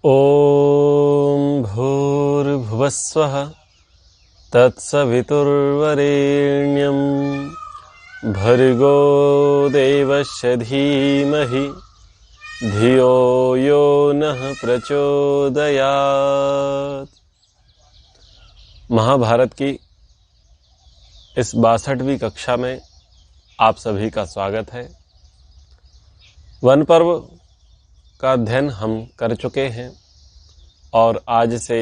ॐ भूर्भुवस्वः तत्सवितुर्वरेण्यं भर्गो देवस्य धीमहि धियो यो नः प्रचोदयात्। महाभारत की इस 62वीं कक्षा में आप सभी का स्वागत है। वन पर्व का अध्ययन हम कर चुके हैं और आज से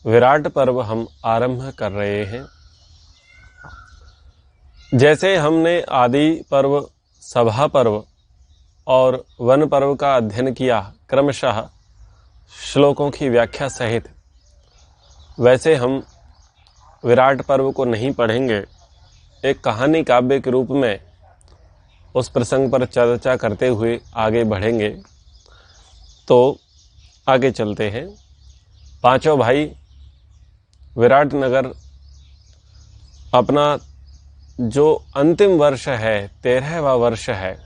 विराट पर्व हम आरंभ कर रहे हैं। जैसे हमने आदि पर्व, सभा पर्व और वन पर्व का अध्ययन किया क्रमशः श्लोकों की व्याख्या सहित, वैसे हम विराट पर्व को नहीं पढ़ेंगे। एक कहानी काव्य के रूप में उस प्रसंग पर चर्चा करते हुए आगे बढ़ेंगे। तो आगे चलते हैं। पांचों भाई विराट नगर अपना जो अंतिम वर्ष है, 13वां वर्ष है,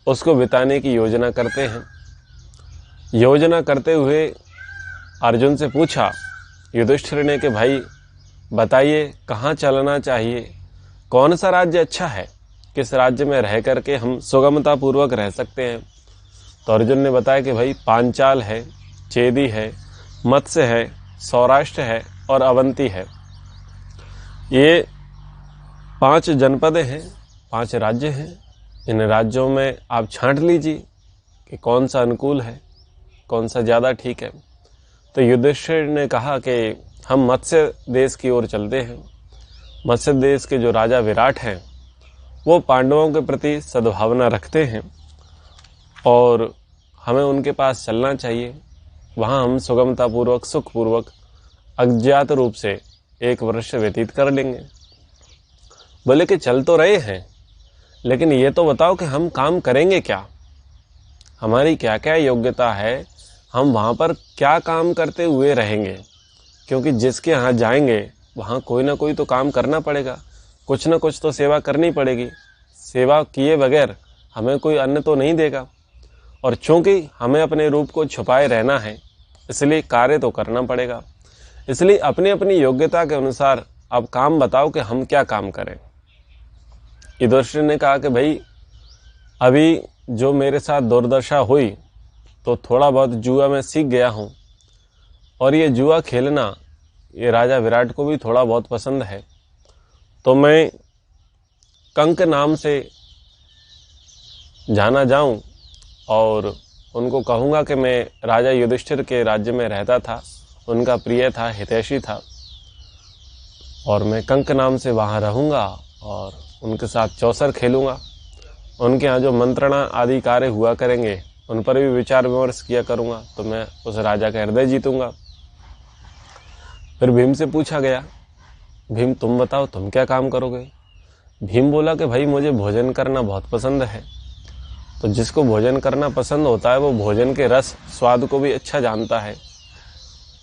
उसको बिताने की योजना करते हैं। योजना करते हुए अर्जुन से पूछा युधिष्ठिर ने कि भाई बताइए कहाँ चलना चाहिए, कौन सा राज्य अच्छा है, किस राज्य में रह करके हम सुगमता पूर्वक रह सकते हैं। तो अर्जुन ने बताया कि भाई पांचाल है, चेदी है, मत्स्य है, सौराष्ट्र है और अवंती है। ये 5 जनपदें हैं, 5 राज्य हैं। इन राज्यों में आप छांट लीजिए कि कौन सा अनुकूल है, कौन सा ज़्यादा ठीक है। तो युधिष्ठिर ने कहा कि हम मत्स्य देश की ओर चलते हैं। मत्स्य देश के जो राजा विराट हैं वो पांडवों के प्रति सद्भावना रखते हैं और हमें उनके पास चलना चाहिए। वहाँ हम सुगमतापूर्वक, सुखपूर्वक, अज्ञात रूप से 1 वर्ष व्यतीत कर लेंगे। बोले कि चल तो रहे हैं, लेकिन ये तो बताओ कि हम काम करेंगे क्या, हमारी क्या क्या योग्यता है, हम वहाँ पर क्या काम करते हुए रहेंगे। क्योंकि जिसके यहाँ जाएंगे वहाँ कोई ना कोई तो काम करना पड़ेगा, कुछ ना कुछ तो सेवा करनी पड़ेगी। सेवा किए बगैर हमें कोई अन्न तो नहीं देगा। और चूंकि हमें अपने रूप को छुपाए रहना है, इसलिए कार्य तो करना पड़ेगा। इसलिए अपनी अपनी योग्यता के अनुसार अब काम बताओ कि हम क्या काम करें। युधिष्ठिर ने कहा कि भाई अभी जो मेरे साथ दुर्दशा हुई तो थोड़ा बहुत जुआ में सीख गया हूँ, और ये जुआ खेलना ये राजा विराट को भी थोड़ा बहुत पसंद है। तो मैं कंक नाम से जाना जाऊं और उनको कहूँगा कि मैं राजा युधिष्ठिर के राज्य में रहता था, उनका प्रिय था, हितैषी था, और मैं कंक नाम से वहाँ रहूँगा और उनके साथ चौसर खेलूँगा। उनके यहाँ जो मंत्रणा आदि कार्य हुआ करेंगे उन पर भी विचार विमर्श किया करूँगा, तो मैं उस राजा का हृदय जीतूँगा। फिर भीम से पूछा गया, भीम तुम बताओ तुम क्या काम करोगे। भीम बोला कि भाई मुझे भोजन करना बहुत पसंद है। तो जिसको भोजन करना पसंद होता है वो भोजन के रस स्वाद को भी अच्छा जानता है,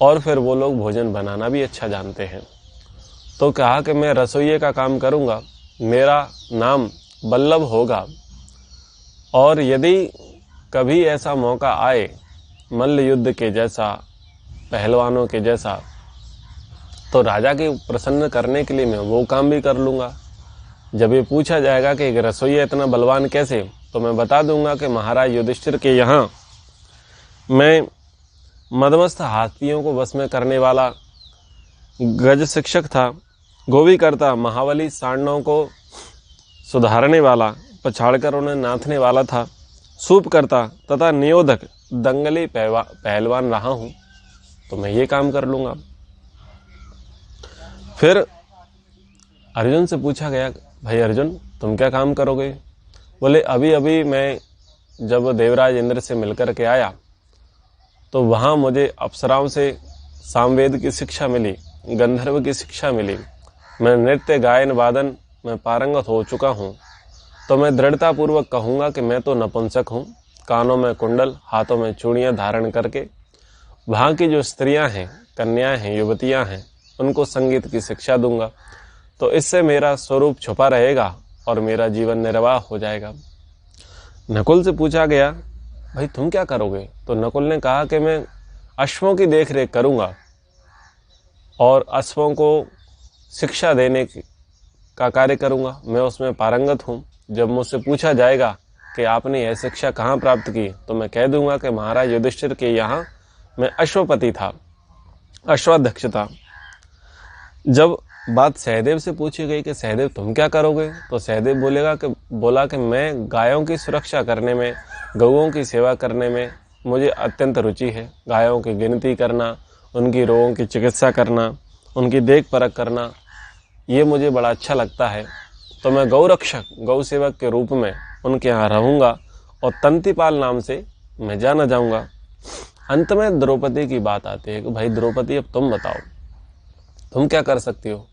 और फिर वो लोग भोजन बनाना भी अच्छा जानते हैं। तो कहा कि मैं रसोइये का काम करूँगा, मेरा नाम बल्लभ होगा, और यदि कभी ऐसा मौका आए मल्ल युद्ध के जैसा, पहलवानों के जैसा, तो राजा के प्रसन्न करने के लिए मैं वो काम भी कर लूँगा। जब ये पूछा जाएगा कि रसोइया इतना बलवान कैसे, तो मैं बता दूंगा कि महाराज युधिष्ठिर के यहाँ मैं मदमस्त हाथियों को वश में करने वाला गज शिक्षक था, गोवी करता, महाबली सांडों को सुधारने वाला, पछाड़कर उन्हें नाथने वाला था, सूप करता तथा नियोधक, दंगली पहलवान रहा हूँ। तो मैं ये काम कर लूँगा। फिर अर्जुन से पूछा गया, भाई अर्जुन तुम क्या काम करोगे। बोले अभी अभी मैं जब देवराज इंद्र से मिलकर के आया तो वहाँ मुझे अप्सराओं से सामवेद की शिक्षा मिली, गंधर्व की शिक्षा मिली। मैं नृत्य, गायन, वादन में पारंगत हो चुका हूँ। तो मैं दृढ़तापूर्वक कहूँगा कि मैं तो नपुंसक हूँ। कानों में कुंडल, हाथों में चूड़ियाँ धारण करके वहाँ की जो स्त्रियाँ हैं, कन्याएँ हैं, युवतियाँ हैं, उनको संगीत की शिक्षा दूंगा। तो इससे मेरा स्वरूप छुपा रहेगा और मेरा जीवन निर्वाह हो जाएगा। नकुल से पूछा गया भाई तुम क्या करोगे? तो नकुल ने कहा कि मैं अश्वों की देख रेख करूँगा और अश्वों को शिक्षा देने का कार्य करूँगा, मैं उसमें पारंगत हूँ। जब मुझसे पूछा जाएगा कि आपने यह शिक्षा कहाँ प्राप्त की, तो मैं कह दूंगा कि महाराज युधिष्ठिर के यहाँ मैं अश्वपति था, अश्वाध्यक्ष था। जब बात सहदेव से पूछी गई कि सहदेव तुम क्या करोगे, तो सहदेव बोला कि मैं गायों की सुरक्षा करने में, गौओं की सेवा करने में मुझे अत्यंत रुचि है। गायों की गिनती करना, उनकी रोगों की चिकित्सा करना, उनकी देख परख करना, ये मुझे बड़ा अच्छा लगता है। तो मैं गौरक्षक, गौ सेवक के रूप में उनके यहाँ रहूँगा और तंतिपाल नाम से मैं जाना जाऊँगा। अंत में द्रौपदी की बात आती है कि भाई द्रौपदी, अब तुम बताओ, तुम क्या कर सकती हो?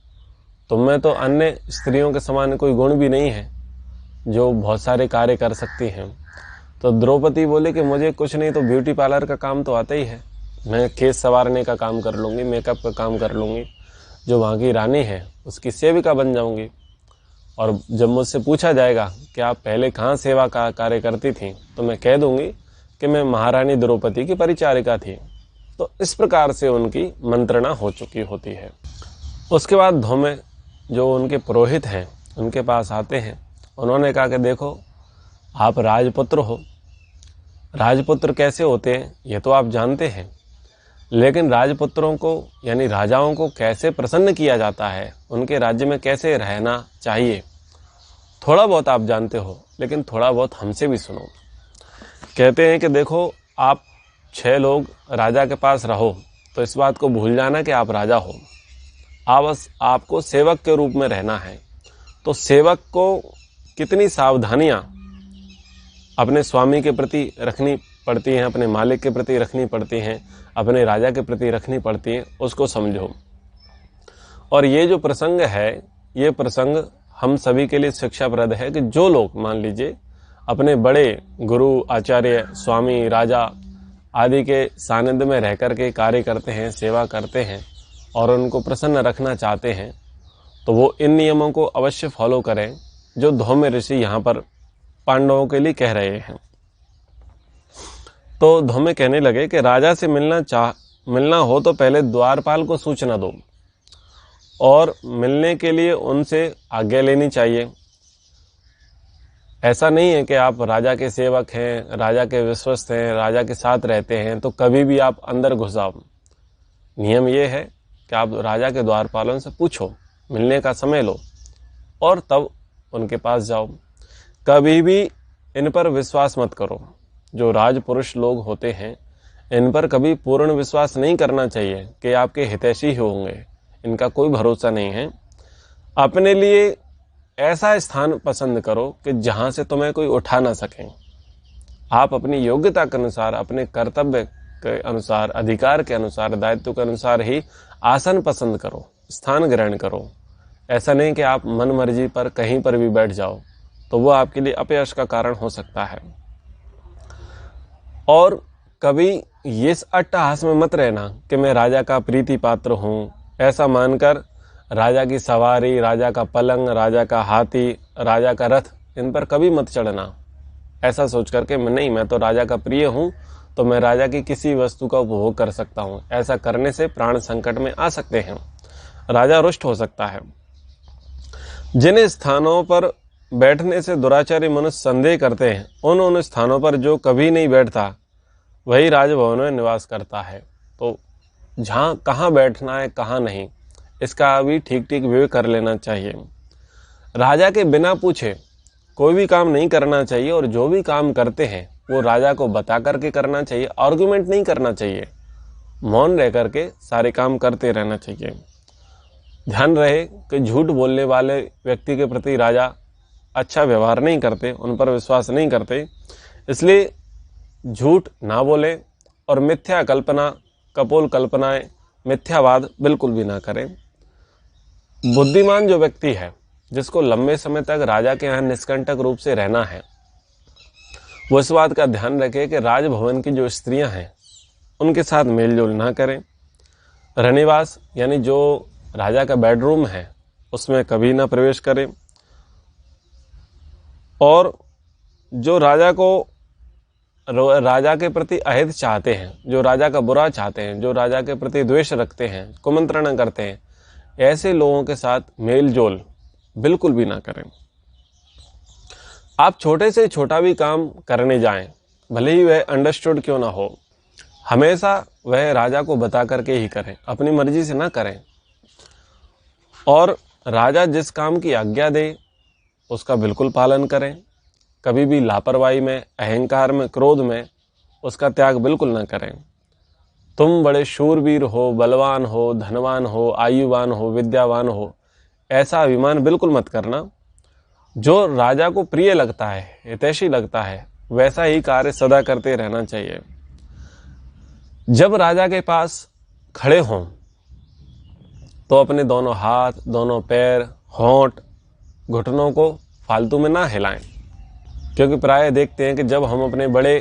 तुम में तो अन्य स्त्रियों के समान कोई गुण भी नहीं है जो बहुत सारे कार्य कर सकती हैं। तो द्रौपदी बोले कि मुझे कुछ नहीं तो ब्यूटी पार्लर का काम तो आता ही है, मैं केस संवारने का काम कर लूँगी, मेकअप का काम कर लूँगी, जो वहाँ की रानी है उसकी सेविका बन जाऊँगी। और जब मुझसे पूछा जाएगा कि आप पहले कहाँ सेवा का कार्य करती थी, तो मैं कह दूँगी कि मैं महारानी द्रौपदी की परिचारिका थी। तो इस प्रकार से उनकी मंत्रणा हो चुकी होती है। उसके बाद धौम्य जो उनके पुरोहित हैं उनके पास आते हैं। उन्होंने कहा कि देखो, आप राजपुत्र हो, राजपुत्र कैसे होते हैं ये तो आप जानते हैं, लेकिन राजपुत्रों को यानी राजाओं को कैसे प्रसन्न किया जाता है, उनके राज्य में कैसे रहना चाहिए, थोड़ा बहुत आप जानते हो, लेकिन थोड़ा बहुत हमसे भी सुनो। कहते हैं कि देखो, आप 6 लोग राजा के पास रहो तो इस बात को भूल जाना कि आप राजा हो। आपको सेवक के रूप में रहना है। तो सेवक को कितनी सावधानियां अपने स्वामी के प्रति रखनी पड़ती हैं, अपने मालिक के प्रति रखनी पड़ती हैं, अपने राजा के प्रति रखनी पड़ती हैं, उसको समझो। और ये जो प्रसंग है, ये प्रसंग हम सभी के लिए शिक्षाप्रद है कि जो लोग मान लीजिए अपने बड़े गुरु, आचार्य, स्वामी, राजा आदि के सानिध्य में रह कर के कार्य करते हैं, सेवा करते हैं और उनको प्रसन्न रखना चाहते हैं, तो वो इन नियमों को अवश्य फॉलो करें जो धौम्य ऋषि यहाँ पर पांडवों के लिए कह रहे हैं। तो धौम्य कहने लगे कि राजा से मिलना हो तो पहले द्वारपाल को सूचना दो और मिलने के लिए उनसे आज्ञा लेनी चाहिए। ऐसा नहीं है कि आप राजा के सेवक हैं, राजा के विश्वस्त हैं, राजा के साथ रहते हैं तो कभी भी आप अंदर घुस आओ। नियम ये है कि आप राजा के द्वारपालों से पूछो, मिलने का समय लो और तब उनके पास जाओ। कभी भी इन पर विश्वास मत करो। जो राजपुरुष लोग होते हैं इन पर कभी पूर्ण विश्वास नहीं करना चाहिए कि आपके हितैषी ही होंगे, इनका कोई भरोसा नहीं है। अपने लिए ऐसा स्थान पसंद करो कि जहां से तुम्हें कोई उठा ना सके। आप अपनी योग्यता के अनुसार, अपने कर्तव्य के अनुसार, अधिकार के अनुसार, दायित्व के अनुसार ही आसन पसंद करो, स्थान ग्रहण करो। ऐसा नहीं कि आप मन मर्जी पर कहीं पर भी बैठ जाओ, तो वो आपके लिए अपयश का कारण हो सकता है। और कभी ये अट्टहास में मत रहना कि मैं राजा का प्रीति पात्र हूँ, ऐसा मानकर राजा की सवारी, राजा का पलंग, राजा का हाथी, राजा का रथ, इन पर कभी मत चढ़ना। ऐसा सोच करके मैं तो राजा का प्रिय हूँ, तो मैं राजा की किसी वस्तु का उपभोग कर सकता हूँ। ऐसा करने से प्राण संकट में आ सकते हैं, राजा रुष्ट हो सकता है। जिन स्थानों पर बैठने से दुराचारी मनुष्य संदेह करते हैं, उन स्थानों पर जो कभी नहीं बैठता वही राजभवन में निवास करता है। तो जहाँ कहाँ बैठना है, कहाँ नहीं, इसका भी ठीक ठीक विवेक कर लेना चाहिए। राजा के बिना पूछे कोई भी काम नहीं करना चाहिए और जो भी काम करते हैं वो राजा को बता करके करना चाहिए। आर्गुमेंट नहीं करना चाहिए, मौन रह करके सारे काम करते रहना चाहिए। ध्यान रहे कि झूठ बोलने वाले व्यक्ति के प्रति राजा अच्छा व्यवहार नहीं करते, उन पर विश्वास नहीं करते, इसलिए झूठ ना बोले और मिथ्या कल्पना, कपोल कल्पनाएं, मिथ्यावाद बिल्कुल भी ना करें। बुद्धिमान जो व्यक्ति है, जिसको लंबे समय तक राजा के यहाँ निष्कंटक रूप से रहना है, वो इस बात का ध्यान रखे कि राजभवन की जो स्त्रियां हैं उनके साथ मेलजोल ना करें। रनिवास यानी जो राजा का बेडरूम है उसमें कभी ना प्रवेश करें। और जो राजा को राजा के प्रति अहित चाहते हैं, जो राजा का बुरा चाहते हैं, जो राजा के प्रति द्वेष रखते हैं, कुमंत्रणा करते हैं, ऐसे लोगों के साथ मेल जोल बिल्कुल भी ना करें। आप छोटे से छोटा भी काम करने जाएं, भले ही वह अंडरस्टूड क्यों ना हो, हमेशा वह राजा को बता करके ही करें, अपनी मर्जी से ना करें। और राजा जिस काम की आज्ञा दे उसका बिल्कुल पालन करें। कभी भी लापरवाही में, अहंकार में, क्रोध में उसका त्याग बिल्कुल ना करें। तुम बड़े शूरवीर हो, बलवान हो, धनवान हो, आयुवान हो, विद्यावान हो, ऐसा अभिमान बिल्कुल मत करना। जो राजा को प्रिय लगता है, हितैषी लगता है, वैसा ही कार्य सदा करते रहना चाहिए। जब राजा के पास खड़े हों तो अपने दोनों हाथ, दोनों पैर, होंठ, घुटनों को फालतू में ना हिलाएं, क्योंकि प्राय देखते हैं कि जब हम अपने बड़े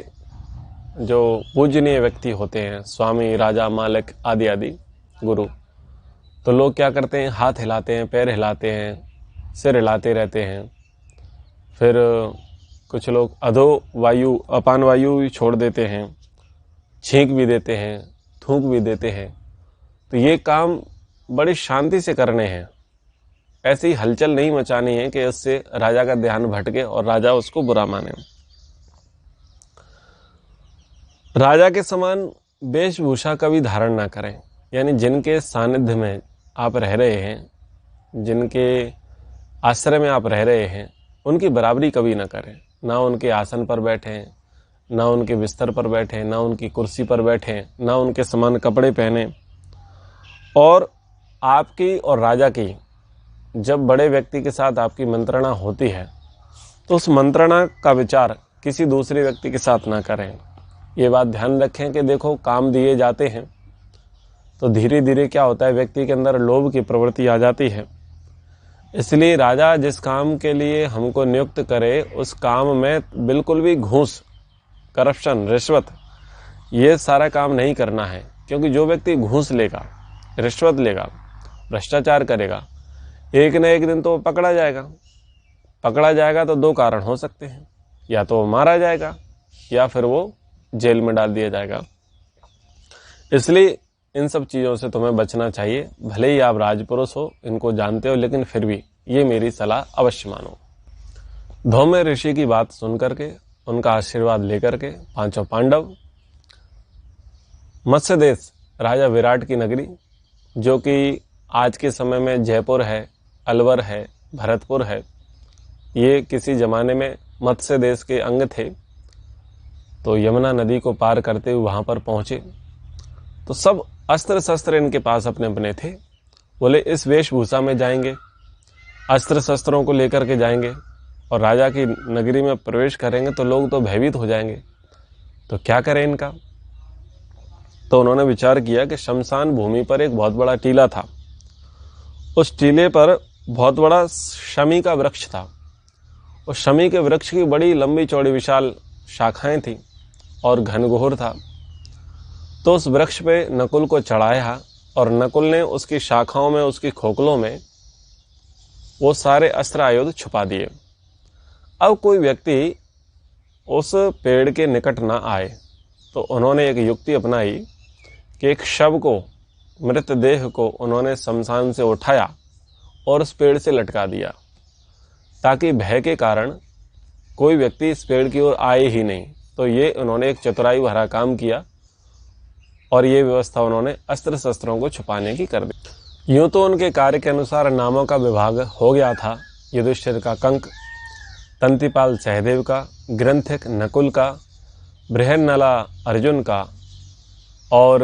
जो पूजनीय व्यक्ति होते हैं, स्वामी, राजा, मालिक आदि आदि गुरु, तो लोग क्या करते हैं, हाथ हिलाते हैं, पैर हिलाते हैं, सिर हिलाते रहते हैं। फिर कुछ लोग अधो वायु, अपान वायु भी छोड़ देते हैं, छींक भी देते हैं, थूक भी देते हैं। तो ये काम बड़ी शांति से करने हैं, ऐसी हलचल नहीं मचानी है कि उससे राजा का ध्यान भटके और राजा उसको बुरा माने। राजा के समान वेशभूषा का भी धारण ना करें, यानी जिनके सानिध्य में आप रह रहे हैं, जिनके आश्रय में आप रह रहे हैं, उनकी बराबरी कभी ना करें। ना उनके आसन पर बैठें, ना उनके बिस्तर पर बैठें, ना उनकी कुर्सी पर बैठें, ना उनके समान कपड़े पहने। और आपकी और राजा की जब बड़े व्यक्ति के साथ आपकी मंत्रणा होती है तो उस मंत्रणा का विचार किसी दूसरे व्यक्ति के साथ ना करें। ये बात ध्यान रखें कि देखो, काम दिए जाते हैं तो धीरे धीरे क्या होता है, व्यक्ति के अंदर लोभ की प्रवृत्ति आ जाती है। इसलिए राजा जिस काम के लिए हमको नियुक्त करे उस काम में बिल्कुल भी घूस, करप्शन, रिश्वत, ये सारा काम नहीं करना है। क्योंकि जो व्यक्ति घूस लेगा, रिश्वत लेगा, भ्रष्टाचार करेगा, एक न एक दिन तो पकड़ा जाएगा। पकड़ा जाएगा तो दो कारण हो सकते हैं, या तो वो मारा जाएगा या फिर वो जेल में डाल दिया जाएगा। इसलिए इन सब चीज़ों से तुम्हें बचना चाहिए। भले ही आप राजपुरुष हो, इनको जानते हो, लेकिन फिर भी ये मेरी सलाह अवश्य मानो। धौम्य ऋषि की बात सुन करके, उनका आशीर्वाद लेकर के पांचों पांडव मत्स्य देश, राजा विराट की नगरी, जो कि आज के समय में जयपुर है, अलवर है, भरतपुर है, ये किसी ज़माने में मत्स्य देश के अंग थे। तो यमुना नदी को पार करते हुए वहाँ पर पहुँचे तो सब अस्त्र शस्त्र इनके पास अपने अपने थे। बोले इस वेशभूषा में जाएंगे, अस्त्र शस्त्रों को लेकर के जाएंगे और राजा की नगरी में प्रवेश करेंगे तो लोग तो भयभीत हो जाएंगे, तो क्या करें इनका। तो उन्होंने विचार किया कि शमशान भूमि पर एक बहुत बड़ा टीला था। उस टीले पर बहुत बड़ा शमी का वृक्ष था। उस शमी के वृक्ष की बड़ी लंबी चौड़ी विशाल शाखाएं थी और घनघोर था। तो उस वृक्ष पे नकुल को चढ़ाया और नकुल ने उसकी शाखाओं में, उसकी खोखलों में वो सारे अस्त्र आयुध छुपा दिए। अब कोई व्यक्ति उस पेड़ के निकट ना आए तो उन्होंने एक युक्ति अपनाई कि एक शव को, मृतदेह को उन्होंने शमशान से उठाया और उस पेड़ से लटका दिया, ताकि भय के कारण कोई व्यक्ति इस पेड़ की ओर आए ही नहीं। तो ये उन्होंने एक चतुराई भरा काम किया और ये व्यवस्था उन्होंने अस्त्र शस्त्रों को छुपाने की कर दी। यूं तो उनके कार्य के अनुसार नामों का विभाग हो गया था। युधिष्ठिर का कंक, तंतिपाल सहदेव का, ग्रंथिक नकुल का, बृहन्नला अर्जुन का और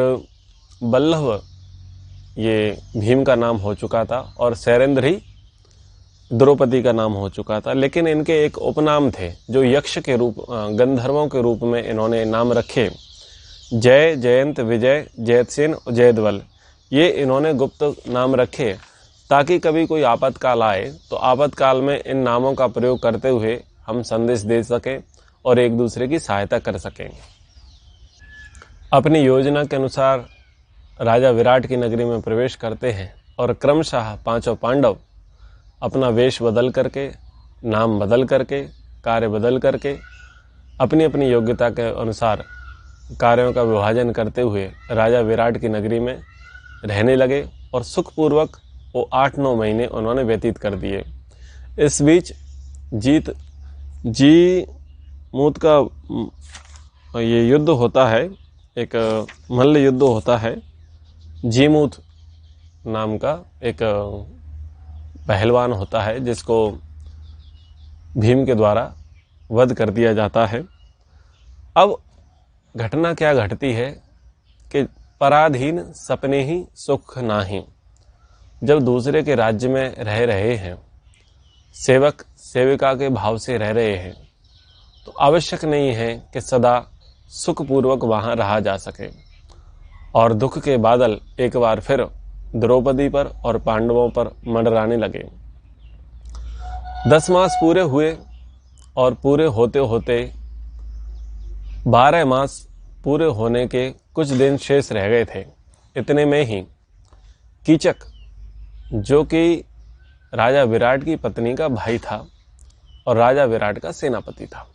बल्लभ ये भीम का नाम हो चुका था और शैरेंद्र द्रौपदी का नाम हो चुका था। लेकिन इनके एक उपनाम थे जो यक्ष के रूप, गंधर्वों के रूप में इन्होंने नाम रखे। जय, जयंत, विजय, जयतसेन, जयद्वल, ये इन्होंने गुप्त नाम रखे ताकि कभी कोई आपातकाल आए तो आपातकाल में इन नामों का प्रयोग करते हुए हम संदेश दे सकें और एक दूसरे की सहायता कर सकें। अपनी योजना के अनुसार राजा विराट की नगरी में प्रवेश करते हैं और क्रमशः पांचों पांडव अपना वेश बदल करके, नाम बदल करके, कार्य बदल करके अपनी अपनी योग्यता के अनुसार कार्यों का विभाजन करते हुए राजा विराट की नगरी में रहने लगे और सुखपूर्वक वो 8-9 महीने उन्होंने व्यतीत कर दिए। इस बीच जी मूत का ये युद्ध होता है, एक मल्ल युद्ध होता है। जीमूत नाम का एक पहलवान होता है जिसको भीम के द्वारा वध कर दिया जाता है। अब घटना क्या घटती है कि पराधीन सपने ही सुख नाही। जब दूसरे के राज्य में रह रहे हैं, सेवक सेविका के भाव से रह रहे हैं, तो आवश्यक नहीं है कि सदा सुखपूर्वक वहाँ रहा जा सके। और दुख के बादल एक बार फिर द्रौपदी पर और पांडवों पर मंडराने लगे। 10 मास पूरे हुए और पूरे होते होते 12 मास पूरे होने के कुछ दिन शेष रह गए थे। इतने में ही कीचक, जो कि राजा विराट की पत्नी का भाई था और राजा विराट का सेनापति था।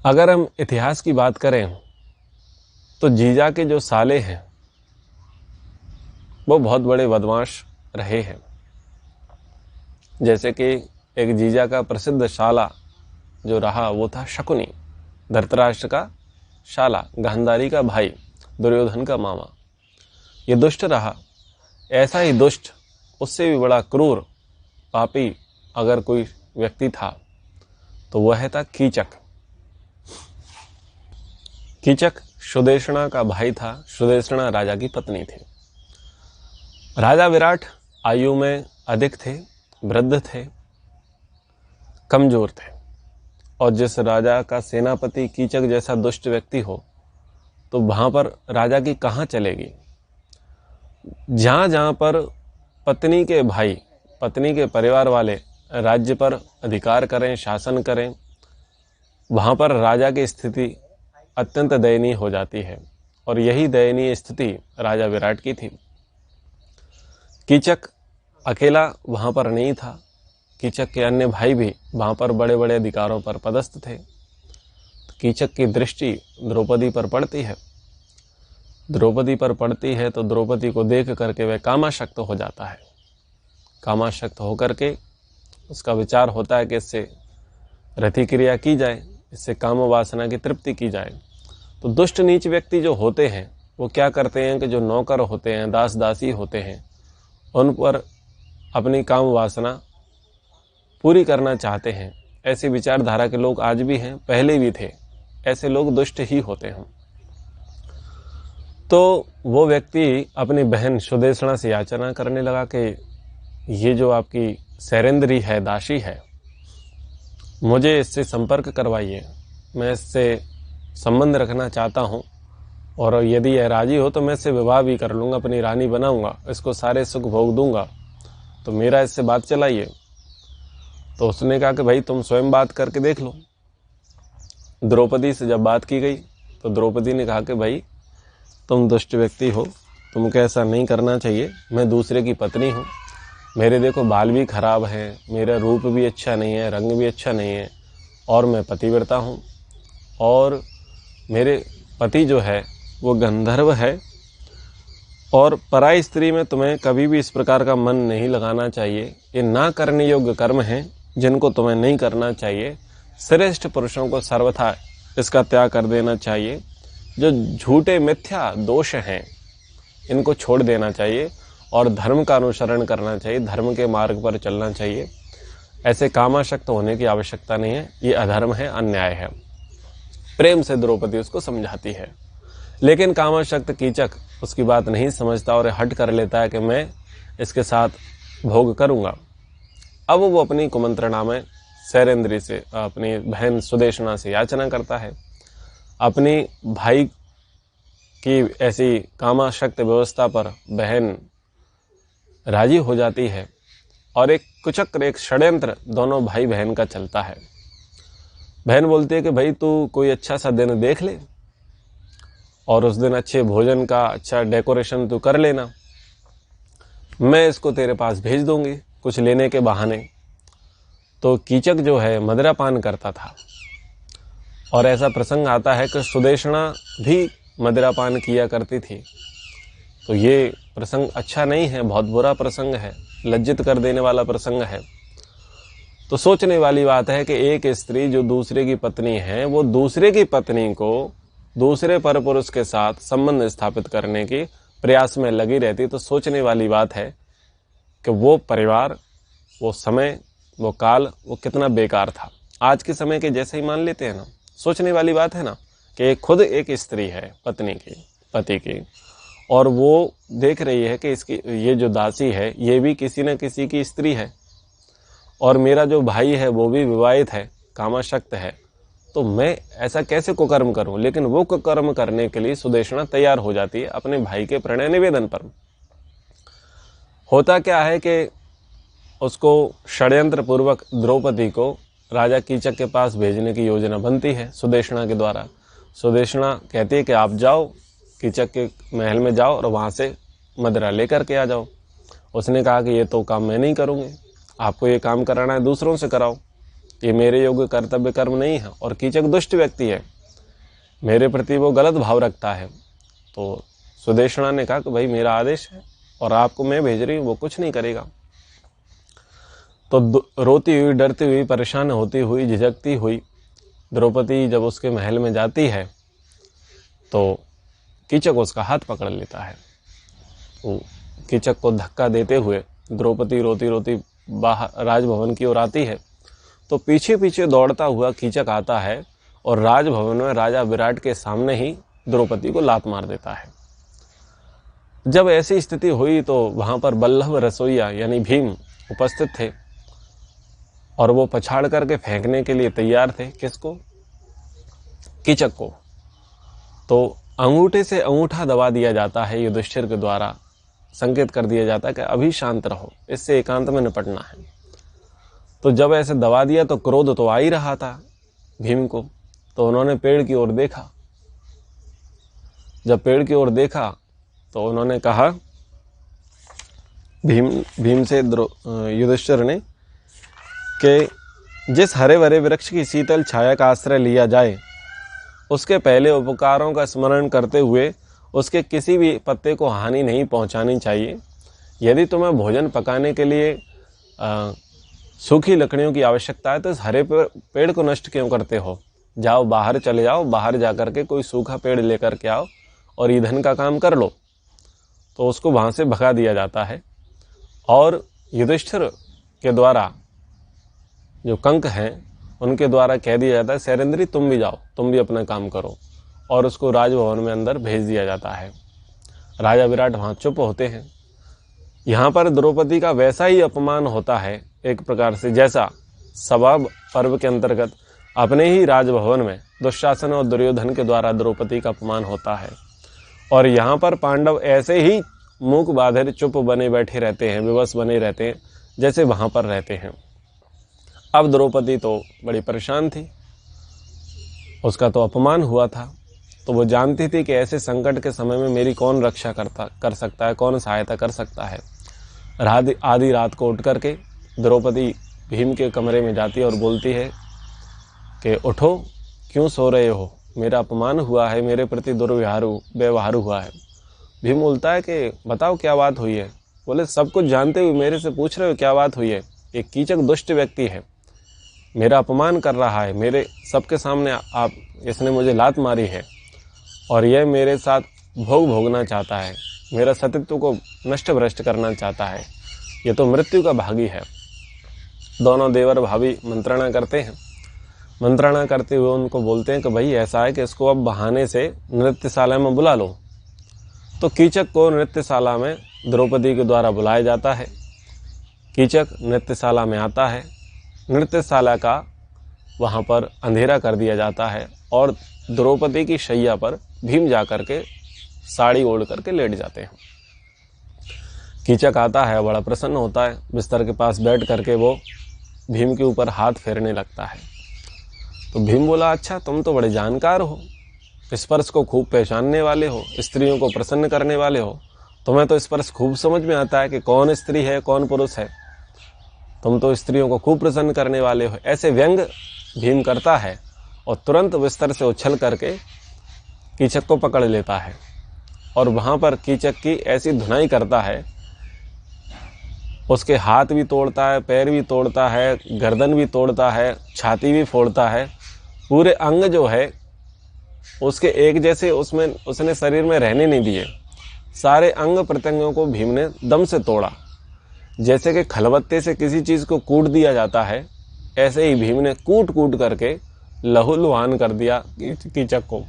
अगर हम इतिहास की बात करें तो जीजा के जो साले हैं वो बहुत बड़े बदमाश रहे हैं। जैसे कि एक जीजा का प्रसिद्ध शाला जो रहा वो था शकुनी, धृतराष्ट्र का शाला, गांधारी का भाई, दुर्योधन का मामा। ये दुष्ट रहा। ऐसा ही दुष्ट, उससे भी बड़ा क्रूर पापी अगर कोई व्यक्ति था तो वह था कीचक। कीचक सुदेशना का भाई था। सुदेशना राजा की पत्नी थी। राजा विराट आयु में अधिक थे, वृद्ध थे, कमजोर थे। और जिस राजा का सेनापति कीचक जैसा दुष्ट व्यक्ति हो तो वहां पर राजा की कहाँ चलेगी। जहां जहां पर पत्नी के भाई, पत्नी के परिवार वाले राज्य पर अधिकार करें, शासन करें, वहां पर राजा की स्थिति अत्यंत दयनीय हो जाती है। और यही दयनीय स्थिति राजा विराट की थी। कीचक अकेला वहां पर नहीं था। कीचक के अन्य भाई भी वहां पर बड़े बड़े अधिकारों पर पदस्थ थे। तो कीचक की दृष्टि द्रौपदी पर पड़ती है। द्रौपदी पर पड़ती है तो द्रौपदी को देख करके वह कामाशक्त हो जाता है। कामाशक्त होकर के उसका विचार होता है कि इससे रति क्रिया की जाए, इससे काम वासना की तृप्ति की जाए। तो दुष्ट नीच व्यक्ति जो होते हैं वो क्या करते हैं कि जो नौकर होते हैं, दास दासी होते हैं, उन पर अपनी काम वासना पूरी करना चाहते हैं। ऐसी विचारधारा के लोग आज भी हैं, पहले भी थे। ऐसे लोग दुष्ट ही होते हैं। तो वो व्यक्ति अपनी बहन सुदेशना से याचना करने लगा कि ये जो आपकी सैरेंद्री है, दासी है, मुझे इससे संपर्क करवाइए, मैं इससे संबंध रखना चाहता हूँ। और यदि यह राजी हो तो मैं इससे विवाह भी कर लूँगा, अपनी रानी बनाऊँगा, इसको सारे सुख भोग दूँगा, तो मेरा इससे बात चलाइए। तो उसने कहा कि भाई तुम स्वयं बात करके देख लो। द्रौपदी से जब बात की गई तो द्रौपदी ने कहा कि भाई तुम दुष्ट व्यक्ति हो, तुमको ऐसा नहीं करना चाहिए। मैं दूसरे की पत्नी हूँ, मेरे देखो बाल भी खराब हैं, मेरा रूप भी अच्छा नहीं है, रंग भी अच्छा नहीं है, और मैं पतिव्रता हूँ, और मेरे पति जो है वो गंधर्व है, और पराई स्त्री में तुम्हें कभी भी इस प्रकार का मन नहीं लगाना चाहिए। ये ना करने योग्य कर्म हैं जिनको तुम्हें नहीं करना चाहिए। श्रेष्ठ पुरुषों को सर्वथा इसका त्याग कर देना चाहिए। जो झूठे मिथ्या दोष हैं इनको छोड़ देना चाहिए और धर्म का अनुसरण करना चाहिए, धर्म के मार्ग पर चलना चाहिए। ऐसे कामाशक्त होने की आवश्यकता नहीं है, ये अधर्म है, अन्याय है। प्रेम से द्रौपदी उसको समझाती है। लेकिन कामाशक्त कीचक उसकी बात नहीं समझता और हट कर लेता है कि मैं इसके साथ भोग करूंगा। अब वो अपनी कुमंत्रणा में सैरेंद्री से, अपनी बहन सुदेशना से याचना करता है। अपनी भाई की ऐसी कामाशक्त व्यवस्था पर बहन राजी हो जाती है और एक कुचक्र, एक षड्यंत्र दोनों भाई बहन का चलता है। बहन बोलती है कि भाई तू कोई अच्छा सा दिन देख ले और उस दिन अच्छे भोजन का अच्छा डेकोरेशन तू कर लेना, मैं इसको तेरे पास भेज दूंगी कुछ लेने के बहाने। तो कीचक जो है मदिरा पान करता था और ऐसा प्रसंग आता है कि सुदेशना भी मदिरापान किया करती थी। तो ये प्रसंग अच्छा नहीं है, बहुत बुरा प्रसंग है, लज्जित कर देने वाला प्रसंग है। तो सोचने वाली बात है कि एक स्त्री जो दूसरे की पत्नी है, वो दूसरे की पत्नी को दूसरे परपुरुष के साथ संबंध स्थापित करने के प्रयास में लगी रहती। तो सोचने वाली बात है कि वो परिवार, वो समय, वो काल, वो कितना बेकार था। आज के समय के जैसे ही मान लेते हैं ना। सोचने वाली बात है ना कि खुद एक स्त्री है पत्नी की, पति की, और वो देख रही है कि इसकी ये जो दासी है ये भी किसी न किसी की स्त्री है, और मेरा जो भाई है वो भी विवाहित है, कामाशक्त है, तो मैं ऐसा कैसे कुकर्म करूं। लेकिन वो कुकर्म करने के लिए सुदेशना तैयार हो जाती है अपने भाई के प्रणय निवेदन पर। होता क्या है कि उसको षड्यंत्र पूर्वक द्रौपदी को राजा कीचक के पास भेजने की योजना बनती है सुदेशना के द्वारा। सुदेशना कहती है कि आप जाओ कीचक के महल में जाओ और वहाँ से मदिरा लेकर के आ जाओ। उसने कहा कि ये तो काम मैं नहीं करूँगी, आपको ये काम कराना है दूसरों से कराओ, ये मेरे योग्य कर्तव्य कर्म नहीं है। और कीचक दुष्ट व्यक्ति है, मेरे प्रति वो गलत भाव रखता है। तो सुदेशना ने कहा कि भाई मेरा आदेश है और आपको मैं भेज रही हूँ, वो कुछ नहीं करेगा। तो रोती हुई, डरती हुई, परेशान होती हुई, झिझकती हुई द्रौपदी जब उसके महल में जाती है तो कीचक उसका हाथ पकड़ लेता है। तो कीचक को धक्का देते हुए द्रौपदी रोती रोती बाहर राजभवन की ओर आती है। तो पीछे पीछे दौड़ता हुआ कीचक आता है और राजभवन में राजा विराट के सामने ही द्रौपदी को लात मार देता है। जब ऐसी स्थिति हुई तो वहां पर बल्लभ रसोइया यानी भीम उपस्थित थे और वो पछाड़ करके फेंकने के लिए तैयार थे। किसको? कीचक को। तो अंगूठे से अंगूठा दबा दिया जाता है युधिष्ठिर के द्वारा, संकेत कर दिया जाता है कि अभी शांत रहो, इससे एकांत में निपटना है। तो जब ऐसे दबा दिया तो क्रोध तो आ ही रहा था भीम को। तो उन्होंने पेड़ की ओर देखा। जब पेड़ की ओर देखा तो उन्होंने कहा, भीम से युधिष्ठिर ने, कि जिस हरे भरे वृक्ष की शीतल छाया का आश्रय लिया जाए उसके पहले उपकारों का स्मरण करते हुए उसके किसी भी पत्ते को हानि नहीं पहुंचानी चाहिए। यदि तुम्हें भोजन पकाने के लिए सूखी लकड़ियों की आवश्यकता है तो इस हरे पेड़ को नष्ट क्यों करते हो? जाओ बाहर चले जाओ, बाहर जाकर के कोई सूखा पेड़ लेकर के आओ और ईंधन का काम कर लो। तो उसको वहाँ से भगा दिया जाता है। और युधिष्ठिर के द्वारा जो कंक हैं उनके द्वारा कह दिया जाता है, शैलेंद्री तुम भी जाओ, तुम भी अपना काम करो, और उसको राजभवन में अंदर भेज दिया जाता है। राजा विराट वहाँ चुप होते हैं। यहाँ पर द्रौपदी का वैसा ही अपमान होता है एक प्रकार से जैसा सभा पर्व के अंतर्गत अपने ही राजभवन में दुशासन और दुर्योधन के द्वारा द्रौपदी का अपमान होता है। और यहाँ पर पांडव ऐसे ही मूक बाधिर चुप बने बैठे रहते हैं, विवश बने रहते हैं जैसे वहाँ पर रहते हैं। अब द्रौपदी तो बड़ी परेशान थी, उसका तो अपमान हुआ था। तो वो जानती थी कि ऐसे संकट के समय में मेरी कौन रक्षा कर सकता है, कौन सहायता कर सकता है। आधी रात को उठ करके द्रौपदी भीम के कमरे में जाती है और बोलती है कि उठो, क्यों सो रहे हो, मेरा अपमान हुआ है, मेरे प्रति दुर्व्यवहार हुआ है। भीम बोलता है कि बताओ क्या बात हुई है। बोले सब कुछ जानते हुए मेरे से पूछ रहे हो क्या बात हुई है? एक कीचक दुष्ट व्यक्ति है, मेरा अपमान कर रहा है, मेरे सबके सामने इसने मुझे लात मारी है और यह मेरे साथ भोग भोगना चाहता है, मेरा सतीत्व को नष्ट भ्रष्ट करना चाहता है, ये तो मृत्यु का भागी है। दोनों देवर भाभी मंत्रणा करते हैं। मंत्रणा करते हुए उनको बोलते हैं कि भाई ऐसा है कि इसको अब बहाने से नृत्यशाला में बुला लो। तो कीचक को नृत्यशाला में द्रौपदी के द्वारा बुलाया जाता है। कीचक नृत्यशाला में आता है। नृत्यशाला का वहाँ पर अंधेरा कर दिया जाता है और द्रौपदी की शैया पर भीम जाकर के साड़ी ओढ़ करके लेट जाते हैं। कीचक आता है, बड़ा प्रसन्न होता है, बिस्तर के पास बैठ करके वो भीम के ऊपर हाथ फेरने लगता है। तो भीम बोला, अच्छा तुम तो बड़े जानकार हो, स्पर्श को खूब पहचानने वाले हो, स्त्रियों को प्रसन्न करने वाले हो, तुम्हें तो स्पर्श खूब समझ में आता है कि कौन स्त्री है कौन पुरुष है, तुम तो स्त्रियों को खूब प्रसन्न करने वाले हो। ऐसे व्यंग भीम करता है और तुरंत बिस्तर से उछल करके कीचक को पकड़ लेता है और वहाँ पर कीचक की ऐसी धुनाई करता है, उसके हाथ भी तोड़ता है, पैर भी तोड़ता है, गर्दन भी तोड़ता है, छाती भी फोड़ता है, पूरे अंग जो है उसके एक जैसे उसमें उसने शरीर में रहने नहीं दिए। सारे अंग प्रत्यंगों को भीम ने दम से तोड़ा। जैसे कि खलबत्ते से किसी चीज़ को कूट दिया जाता है, ऐसे ही भीम ने कूट कूट करके लहूलुहान कर दिया कीचक को।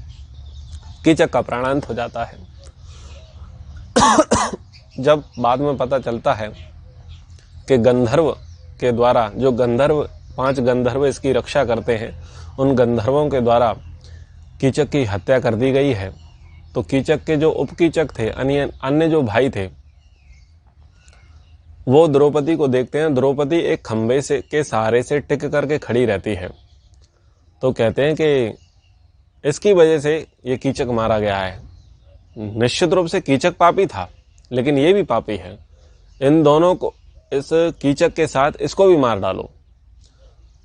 कीचक का प्राणांत हो जाता है। जब बाद में पता चलता है कि गंधर्व के द्वारा, जो गंधर्व 5 गंधर्व इसकी रक्षा करते हैं, उन गंधर्वों के द्वारा कीचक की हत्या कर दी गई है, तो कीचक के जो उपकीचक थे, अन्य जो भाई थे, वो द्रौपदी को देखते हैं। द्रौपदी एक खंबे से के सहारे से टिक करके खड़ी रहती है, तो कहते हैं कि इसकी वजह से ये कीचक मारा गया है। निश्चित रूप से कीचक पापी था, लेकिन ये भी पापी है। इन दोनों को, इस कीचक के साथ इसको भी मार डालो।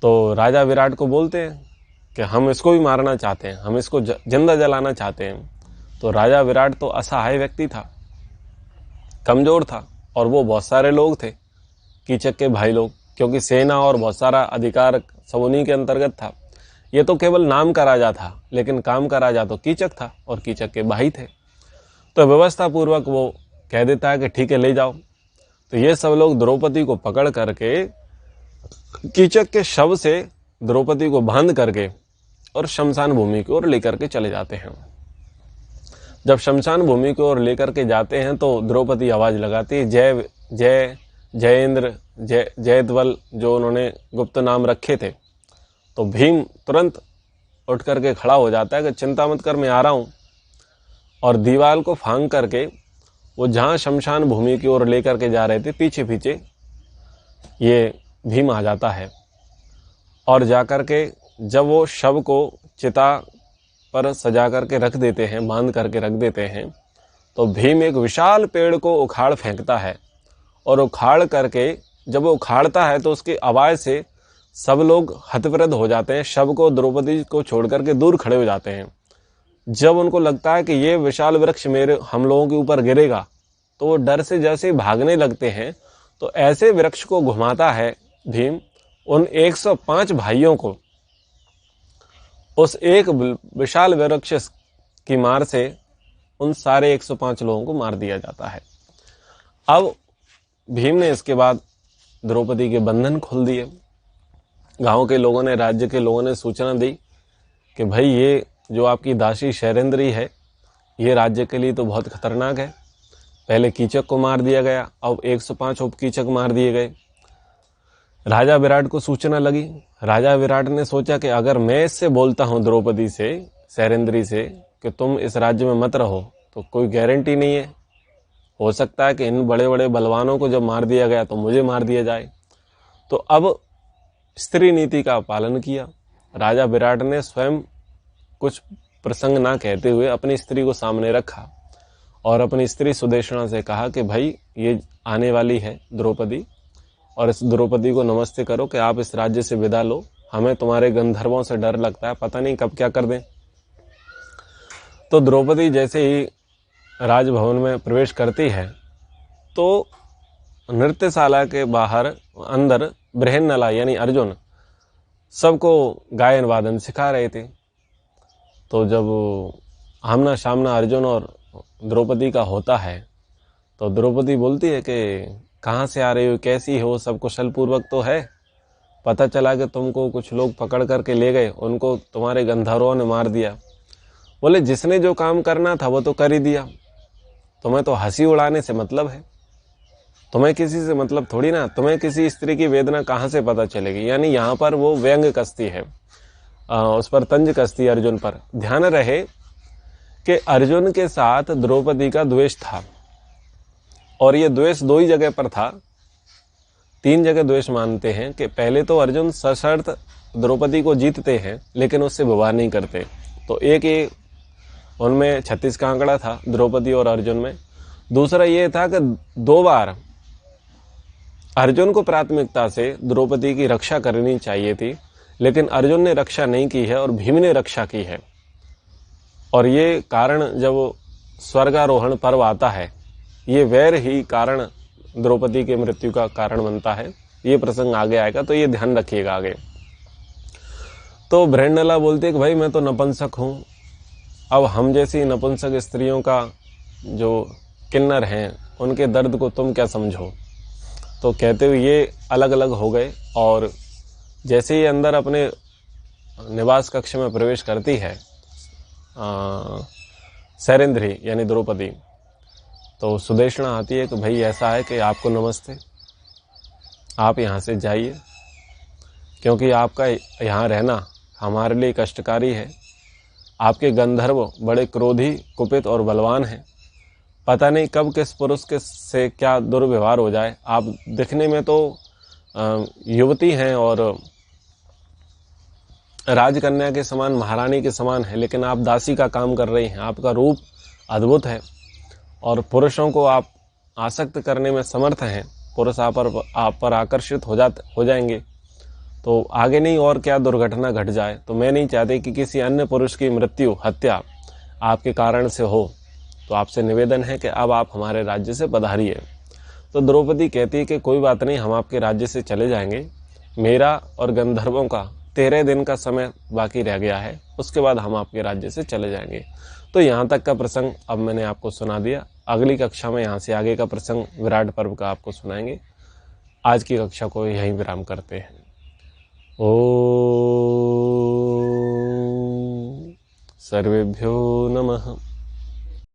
तो राजा विराट को बोलते हैं कि हम इसको भी मारना चाहते हैं, हम इसको जिंदा जलाना चाहते हैं। तो राजा विराट तो असहाय व्यक्ति था, कमजोर था, और वो बहुत सारे लोग थे कीचक के भाई लोग, क्योंकि सेना और बहुत सारा अधिकार सब उन्हीं के अंतर्गत था। ये तो केवल नाम का राजा था, लेकिन काम का राजा तो कीचक था और कीचक के भाई थे। तो व्यवस्था पूर्वक वो कह देता है कि ठीक है, ले जाओ। तो ये सब लोग द्रौपदी को पकड़ करके कीचक के शव से द्रौपदी को बांध करके और शमशान भूमि की ओर लेकर के चले जाते हैं। जब शमशान भूमि की ओर लेकर के जाते हैं तो द्रौपदी आवाज लगाती है, जय जय जयेंद्र, जय जयद्वल, जो उन्होंने गुप्त नाम रखे थे। तो भीम तुरंत उठ करके खड़ा हो जाता है कि चिंता मत कर, मैं आ रहा हूँ। और दीवार को फांग करके वो जहाँ शमशान भूमि की ओर लेकर के जा रहे थे, पीछे पीछे ये भीम आ जाता है। और जाकर के जब वो शव को चिता पर सजा करके रख देते हैं, बांध करके रख देते हैं, तो भीम एक विशाल पेड़ को उखाड़ फेंकता है। और उखाड़ करके जब वो उखाड़ता है तो उसकी आवाज़ से सब लोग हतप्रद हो जाते हैं, शव को, द्रौपदी को छोड़ करके दूर खड़े हो जाते हैं। जब उनको लगता है कि ये विशाल वृक्ष हम लोगों के ऊपर गिरेगा, तो वो डर से जैसे भागने लगते हैं। तो ऐसे वृक्ष को घुमाता है भीम, उन 105 भाइयों को उस एक विशाल वृक्ष की मार से उन सारे 105 लोगों को मार दिया जाता है। अब भीम ने इसके बाद द्रौपदी के बंधन खोल दिए। गांव के लोगों ने, राज्य के लोगों ने सूचना दी कि भाई ये जो आपकी दासी शैलेंद्री है, ये राज्य के लिए तो बहुत खतरनाक है। पहले कीचक को मार दिया गया, अब 105 उपकीचक मार दिए गए। राजा विराट को सूचना लगी। राजा विराट ने सोचा कि अगर मैं इससे बोलता हूँ द्रौपदी से, शैलेंद्री से, कि तुम इस राज्य में मत रहो, तो कोई गारंटी नहीं है, हो सकता है कि इन बड़े बड़े बलवानों को जब मार दिया गया तो मुझे मार दिया जाए। तो अब स्त्री नीति का पालन किया। राजा विराट ने स्वयं कुछ प्रसंग ना कहते हुए अपनी स्त्री को सामने रखा और अपनी स्त्री सुदेशना से कहा कि भाई ये आने वाली है द्रौपदी, और इस द्रौपदी को नमस्ते करो कि आप इस राज्य से विदा लो, हमें तुम्हारे गंधर्वों से डर लगता है, पता नहीं कब क्या कर दें। तो द्रौपदी जैसे ही राजभवन में प्रवेश करती है तो नृत्यशाला के बाहर अंदर बृहन्नला यानी अर्जुन सबको गायन वादन सिखा रहे थे। तो जब आमना सामना अर्जुन और द्रौपदी का होता है तो द्रौपदी बोलती है कि कहाँ से आ रही हो, कैसी हो, सब कुशल पूर्वक तो है? पता चला कि तुमको कुछ लोग पकड़ करके ले गए, उनको तुम्हारे गंधर्वों ने मार दिया। बोले जिसने जो काम करना था वो तो कर ही दिया, तुम्हें तो हंसी उड़ाने से मतलब है, तुम्हें किसी से मतलब थोड़ी ना, तुम्हें किसी स्त्री की वेदना कहाँ से पता चलेगी। यानी यहाँ पर वो व्यंग कसती है, उस पर तंज कसती है अर्जुन पर। ध्यान रहे कि अर्जुन के साथ द्रौपदी का द्वेष था, और ये द्वेष 2 ही जगह पर था। 3 जगह द्वेष मानते हैं कि पहले तो अर्जुन सशर्त द्रौपदी को जीतते हैं लेकिन उससे विवाह नहीं करते। तो एक ये उनमें 36 का आंकड़ा था द्रौपदी और अर्जुन में। दूसरा ये था कि 2 बार अर्जुन को प्राथमिकता से द्रौपदी की रक्षा करनी चाहिए थी, लेकिन अर्जुन ने रक्षा नहीं की है और भीम ने रक्षा की है। और ये कारण जब स्वर्गारोहण पर्व आता है, ये वैर ही कारण द्रौपदी के मृत्यु का कारण बनता है। ये प्रसंग आगे आएगा, तो ये ध्यान रखिएगा आगे। तो बृहन्नला बोलती है कि भाई मैं तो नपुंसक हूँ, अब हम जैसी नपुंसक स्त्रियों का जो किन्नर हैं उनके दर्द को तुम क्या समझो। तो कहते हुए ये अलग अलग हो गए, और जैसे ही अंदर अपने निवास कक्ष में प्रवेश करती है सैरेंद्री यानी द्रौपदी, तो सुदेशना आती है कि भाई ऐसा है कि आपको नमस्ते, आप यहाँ से जाइए, क्योंकि आपका यहाँ रहना हमारे लिए कष्टकारी है। आपके गंधर्व बड़े क्रोधी, कुपित और बलवान हैं। पता नहीं कब किस पुरुष के से क्या दुर्व्यवहार हो जाए। आप दिखने में तो युवती हैं और राजकन्या के समान, महारानी के समान है, लेकिन आप दासी का काम कर रही हैं। आपका रूप अद्भुत है और पुरुषों को आप आसक्त करने में समर्थ हैं। पुरुष आप पर आकर्षित हो जाएंगे तो आगे नहीं और क्या दुर्घटना घट जाए। तो मैं नहीं चाहती कि किसी अन्य पुरुष की मृत्यु, हत्या आपके कारण से हो। तो आपसे निवेदन है कि अब आप हमारे राज्य से पधारिए। तो द्रौपदी कहती है कि कोई बात नहीं, हम आपके राज्य से चले जाएंगे। मेरा और गंधर्वों का 13 दिन का समय बाकी रह गया है, उसके बाद हम आपके राज्य से चले जाएंगे। तो यहाँ तक का प्रसंग अब मैंने आपको सुना दिया। अगली कक्षा में यहाँ से आगे का प्रसंग विराट पर्व का आपको सुनाएंगे। आज की कक्षा को यहीं विराम करते हैं। ओम सर्वेभ्यो नमः।